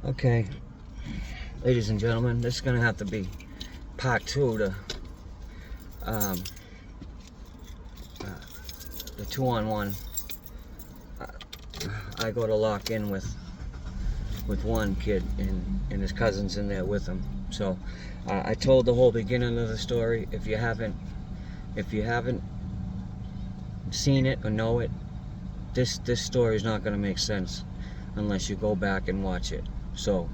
Okay, ladies and gentlemen, this is gonna have to be part 2 to the 2-on-1. I go to lock in with one kid, and his cousin's in there with him. So I told the whole beginning of the story. If you haven't seen it or know it, this story is not gonna make sense unless you go back and watch it. So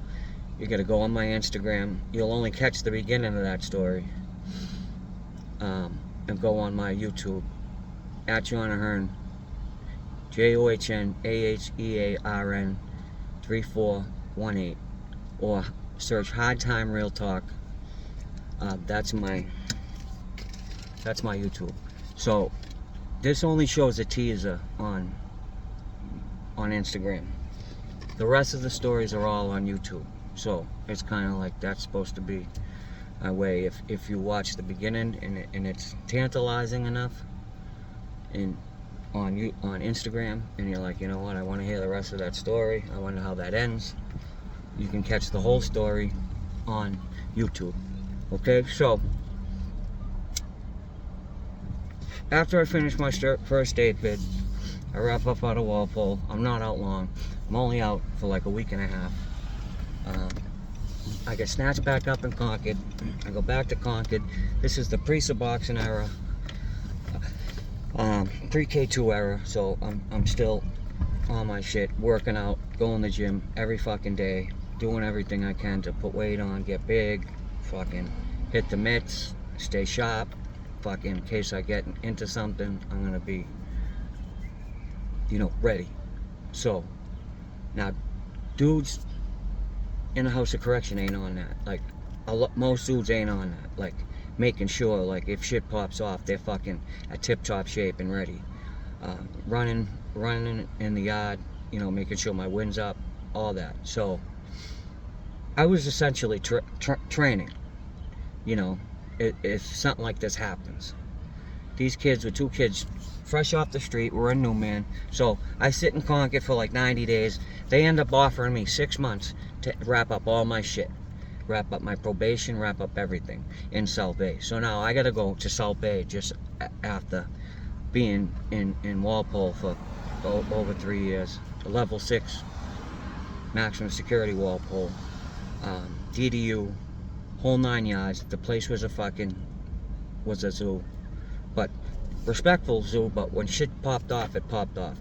you gotta go on my Instagram. You'll only catch the beginning of that story, and go on my YouTube at John Ahern, JOHNAHEARN 3418, or search Hard Time Real Talk. That's my YouTube. So this only shows a teaser on Instagram. The rest of the stories are all on YouTube. So it's kind of like that's supposed to be a way. If you watch the beginning and it's tantalizing enough on Instagram, and you're like, you know what, I want to hear the rest of that story, I wonder how that ends, you can catch the whole story on YouTube. Okay, so after I finish my first state bid, I wrap up out of Walpole. I'm not out long. I'm only out for like a week and a half. I get snatched back up in Concord. I go back to Concord. This is the pre-Suboxone era, pre-K2 era. So I'm still on my shit, working out, going to the gym every fucking day, doing everything I can to put weight on, get big, fucking hit the mitts, stay sharp. Fucking in case I get into something, I'm gonna be, ready. So now, dudes in a house of correction ain't on that. Like, most dudes ain't on that. Like, making sure, like, if shit pops off, they're fucking at tip-top shape and ready. Running in the yard, making sure my wind's up, all that. So I was essentially training. If something like this happens. These kids were 2 kids fresh off the street, were a new man. So I sit in Concord for like 90 days. They end up offering me 6 months to wrap up all my shit. Wrap up my probation, wrap up everything in South Bay. So now I gotta go to South Bay just after being in Walpole for over 3 years. Level 6 maximum security Walpole. DDU, whole 9 yards. The place was a zoo, but respectful zoo. But when shit popped off, it popped off.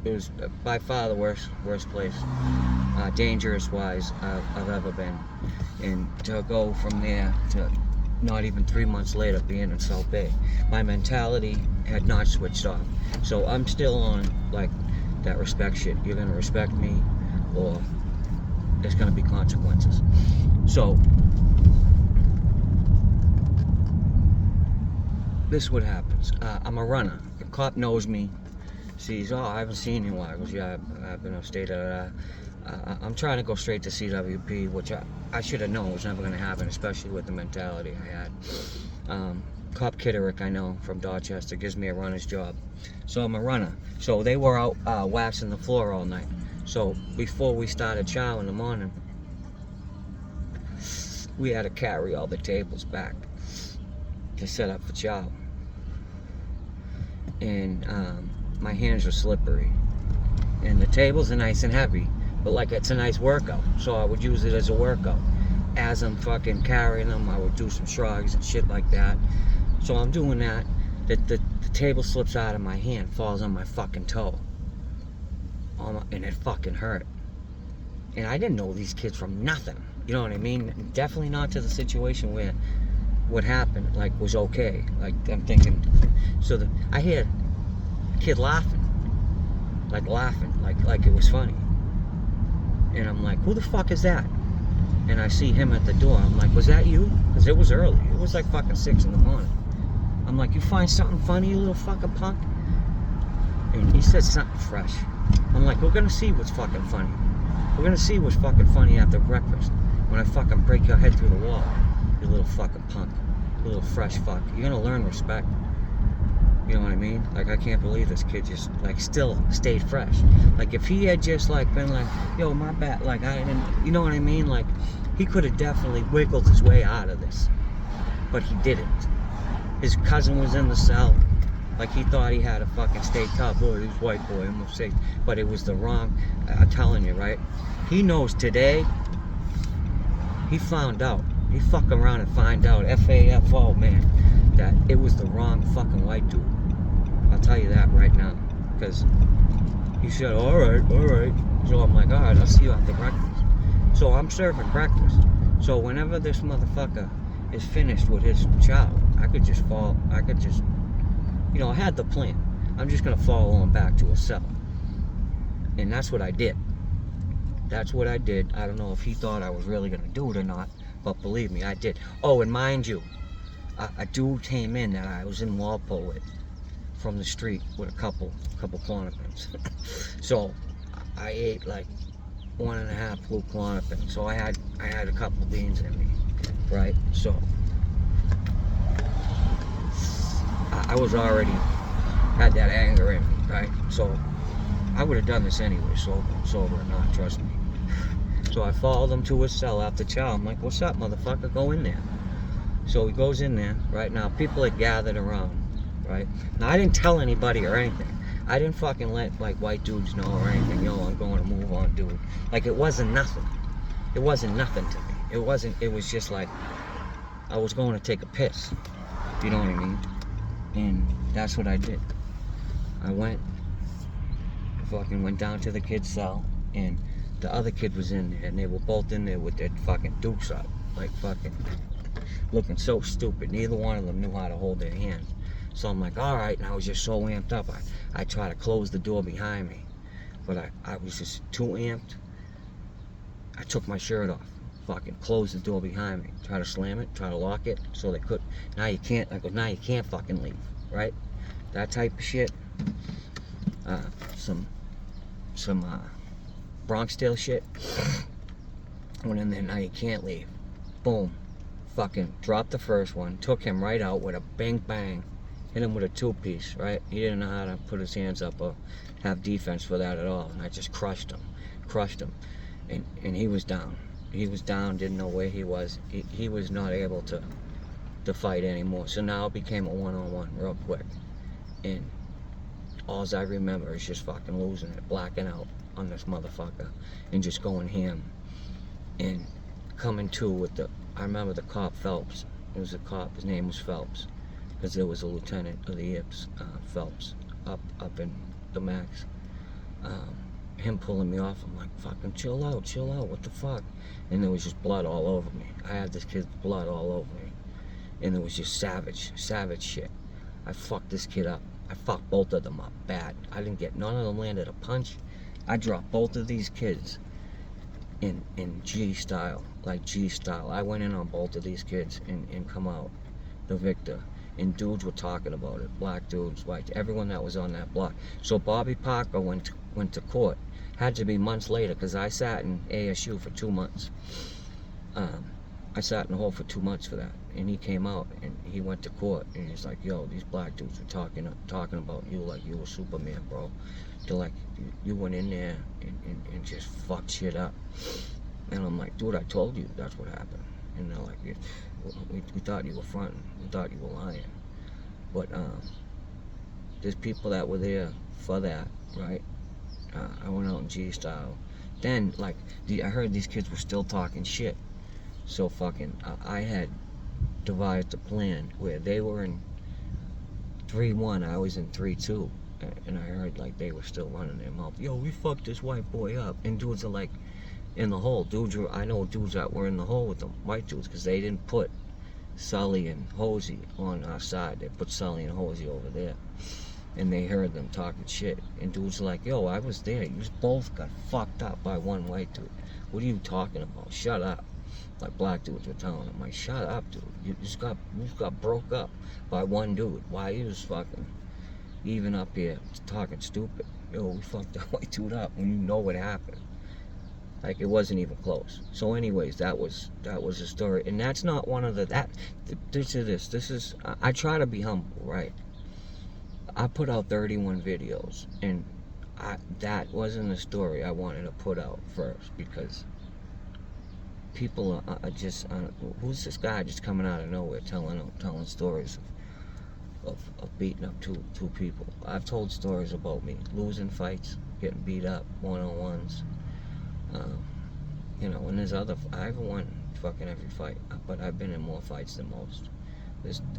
It was by far the worst place, dangerous wise, I've ever been. And to go from there to not even 3 months later being in South Bay, my mentality had not switched off. So I'm still on like that respect shit. You're gonna respect me, or there's gonna be consequences. So this is what happens. I'm a runner. The cop knows me, sees, I haven't seen you in a while. I goes, yeah, I've been upstate. I'm trying to go straight to CWP, which I should have known was never going to happen, especially with the mentality I had. Cop Kitterick, I know, from Dorchester, gives me a runner's job. So I'm a runner. So they were out waxing the floor all night. So before we started chow in the morning, we had to carry all the tables back to set up for chow. And my hands were slippery. And the tables are nice and heavy, but like it's a nice workout. So I would use it as a workout. As I'm fucking carrying them, I would do some shrugs and shit like that. So I'm doing that. The table slips out of my hand, falls on my fucking toe. And it fucking hurt. And I didn't know these kids from nothing. You know what I mean? Definitely not to the situation where what happened was okay. Like, I'm thinking, so I hear a kid laughing like it was funny. And I'm like, who the fuck is that? And I see him at the door. I'm like, was that you? Because it was early. It was like fucking 6 in the morning. I'm like, you find something funny, you little fucking punk? And he said something fresh. I'm like, we're gonna see what's fucking funny. We're gonna see what's fucking funny after breakfast, when I fucking break your head through the wall, you little fucking punk. You little fresh fuck. You're gonna learn respect. You know what I mean? Like, I can't believe this kid just, like, still stayed fresh. Like, if he had just, like, been like, yo, my bad, like, I didn't, you know what I mean? Like, he could have definitely wiggled his way out of this. But he didn't. His cousin was in the cell. Like, he thought he had to fucking stay tough. Oh, this white boy, I'm gonna say. But it was the wrong, I'm telling you, right? He knows today, he found out. He fuck around and find out, F-A-F-O, man, that it was the wrong fucking white dude. I'll tell you that right now. Because he said, all right. So I'm like, all right, I'll see you after breakfast. So I'm serving breakfast. So whenever this motherfucker is finished with his child, I could just, you know, I had the plan. I'm just going to follow him back to a cell. And that's what I did. That's what I did. I don't know if he thought I was really going to do it or not, but believe me, I did. Oh, and mind you, a dude came in that I was in Walpole with, from the street, with a couple Klonopins. So I ate like 1.5 blue Klonopins. So I had a couple beans in me, right? So I was already had that anger in me, right? So I would have done this anyway, sober or not, trust me. So I followed him to his cell after chow. I'm like, what's up, motherfucker? Go in there. So he goes in there, right? Now, people had gathered around, right? Now, I didn't tell anybody or anything. I didn't fucking let, like, white dudes know or anything. Yo, I'm going to move on, dude. Like, it wasn't nothing. It wasn't nothing to me. It was just like, I was going to take a piss. You know what I mean? And that's what I did. I fucking went down to the kid's cell, and the other kid was in there, and they were both in there with their fucking dukes up, like fucking looking so stupid. Neither one of them knew how to hold their hands. So I'm like, all right, and I was just so amped up. I tried to close the door behind me, but I was just too amped. I took my shirt off, fucking closed the door behind me, try to slam it, try to lock it, so they could. Now you can't. I go, now you can't fucking leave, right? That type of shit. Some Bronx Tale shit. Went in there, now you can't leave. Boom. Fucking dropped the first one, took him right out with a bang bang, hit him with a 2-piece, right? He didn't know how to put his hands up or have defense for that at all. And I just crushed him. And he was down. He was down, didn't know where he was. He was not able to fight anymore. So now it became a one-on-one real quick. And all I remember is just fucking losing it, blacking out on this motherfucker, and just going ham. And coming to with I remember the cop Phelps. It was a cop, his name was Phelps, because there was a lieutenant of the IPS, Phelps, up in the Max. Him pulling me off, I'm like, fucking chill out, what the fuck? And there was just blood all over me. I had this kid's blood all over me. And it was just savage shit. I fucked this kid up. I fucked both of them up bad. I didn't get, none of them landed a punch. I dropped both of these kids in G style, like G style. I went in on both of these kids and come out the victor. And dudes were talking about it, black dudes, white, everyone that was on that block. So Bobby Parker went to court. Had to be months later, because I sat in ASU for 2 months. I sat in the hole for 2 months for that. And he came out and he went to court and he's like, yo, these black dudes were talking about you like you were Superman, bro. They're like, you went in there and just fucked shit up. And I'm like, dude, I told you that's what happened. And they're like, we thought you were fronting, we thought you were lying. But there's people that were there for that, right? I went out in G style. Then, like, I heard these kids were still talking shit. So fucking, I had devised a plan where they were in 3-1, I was in 3-2. And I heard like they were still running their mouth. Yo, we fucked this white boy up. And dudes are like in the hole. I know dudes that were in the hole with them, white dudes, because they didn't put Sully and Hosey on our side. They put Sully and Hosey over there. And they heard them talking shit. And dudes are like, yo, I was there. You both got fucked up by one white dude. What are you talking about? Shut up. Like black dudes were telling him, like, shut up, dude. You just got broke up by one dude. Why you just fucking even up here talking stupid? Yo, we fucked that white dude up when you know what happened. Like, it wasn't even close. So anyways, that was the story. And that's not one of this is, I try to be humble, right? I put out 31 videos, and that wasn't a story I wanted to put out first, because people are just, who's this guy just coming out of nowhere telling stories of beating up two people. I've told stories about me losing fights, getting beat up one-on-ones. You know, and I haven't won fucking every fight, but I've been in more fights than most.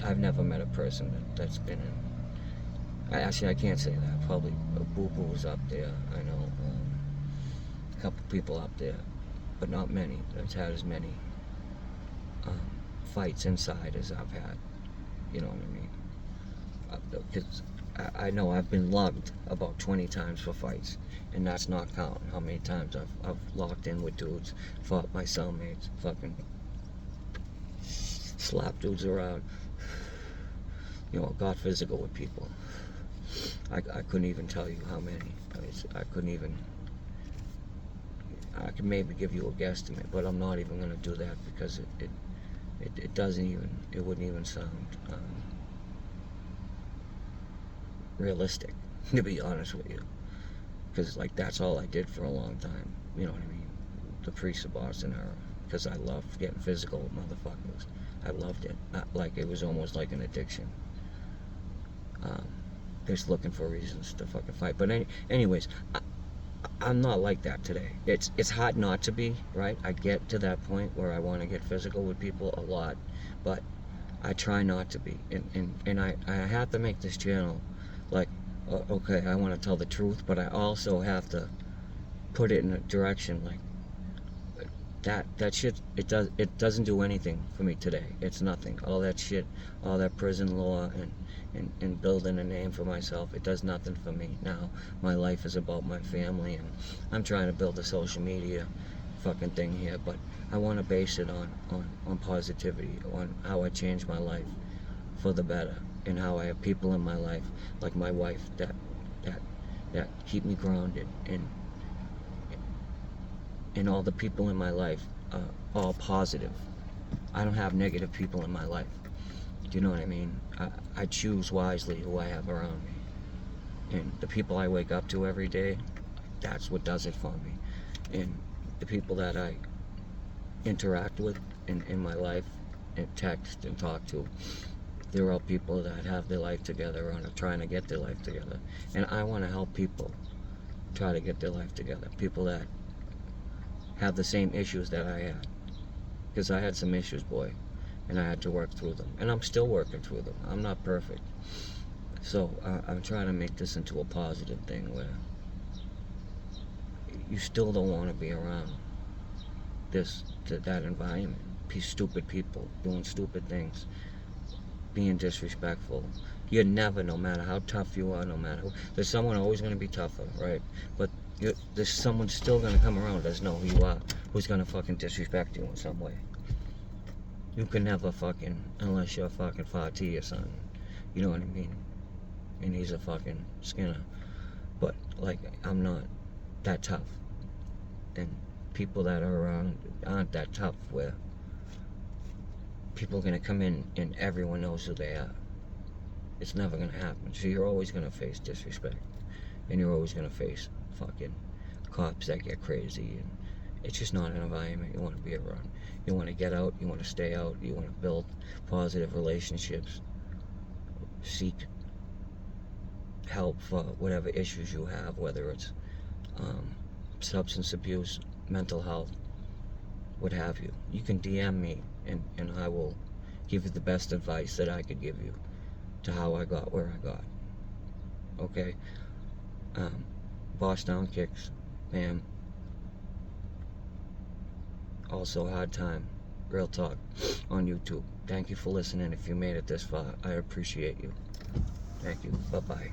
I've never met a person that's been in. I can't say that. Probably Boo Boo's up there. I know a couple people up there, but not many that's had as many fights inside as I've had. You know what I mean? Because I know I've been lugged about 20 times for fights, and that's not counting how many times I've locked in with dudes, fought my cellmates, fucking slapped dudes around, you know, got physical with people. I couldn't even tell you how many. I couldn't even. I could maybe give you a guesstimate, but I'm not even going to do that, because it doesn't even, it wouldn't even sound realistic, to be honest with you, because like that's all I did for a long time. You know what I mean? The Priest of Boston era, because I loved getting physical with motherfuckers. I loved it. Like it was almost like an addiction. Just looking for reasons to fucking fight. But anyways, I'm not like that today. It's hard not to be, right? I get to that point where I want to get physical with people a lot, but I try not to be. And I have to make this channel like, okay, I want to tell the truth, but I also have to put it in a direction like that shit. It doesn't do anything for me today. It's nothing. All that shit, all that prison law and building a name for myself, it does nothing for me now. My life is about my family, and I'm trying to build a social media fucking thing here, but I want to base it on positivity, on how I change my life for the better, and how I have people in my life like my wife that keep me grounded, and all the people in my life all positive. I don't have negative people in my life. Do you know what I mean? I choose wisely who I have around me, and the people I wake up to every day, that's what does it for me. And the people that I interact with in my life and text and talk to, they're all people that have their life together, or are trying to get their life together. And I want to help people try to get their life together. People that have the same issues that I had. Because I had some issues, boy, and I had to work through them. And I'm still working through them. I'm not perfect. So I'm trying to make this into a positive thing where you still don't want to be around that environment. Stupid people doing stupid things, being disrespectful. You never, no matter how tough you are, no matter who, there's someone always going to be tougher, right? But there's someone still going to come around who doesn't know who you are, who's going to fucking disrespect you in some way. You can never fucking, unless you're fucking Fatih or something, you know what I mean? And he's a fucking Skinner. But like, I'm not that tough, and people that are around aren't that tough, where people are going to come in and everyone knows who they are. It's never going to happen. So you're always going to face disrespect, and you're always going to face fucking cops that get crazy, and it's just not an environment you want to be around. You want to get out, you want to stay out, you want to build positive relationships, seek help for whatever issues you have, whether it's substance abuse, mental health, what have you. You can DM me, and I will give you the best advice that I could give you to how I got where I got. Okay? Boss Down Kicks, bam. Also Hard Time, Real Talk on YouTube. Thank you for listening. If you made it this far, I appreciate you. Thank you. Bye-bye.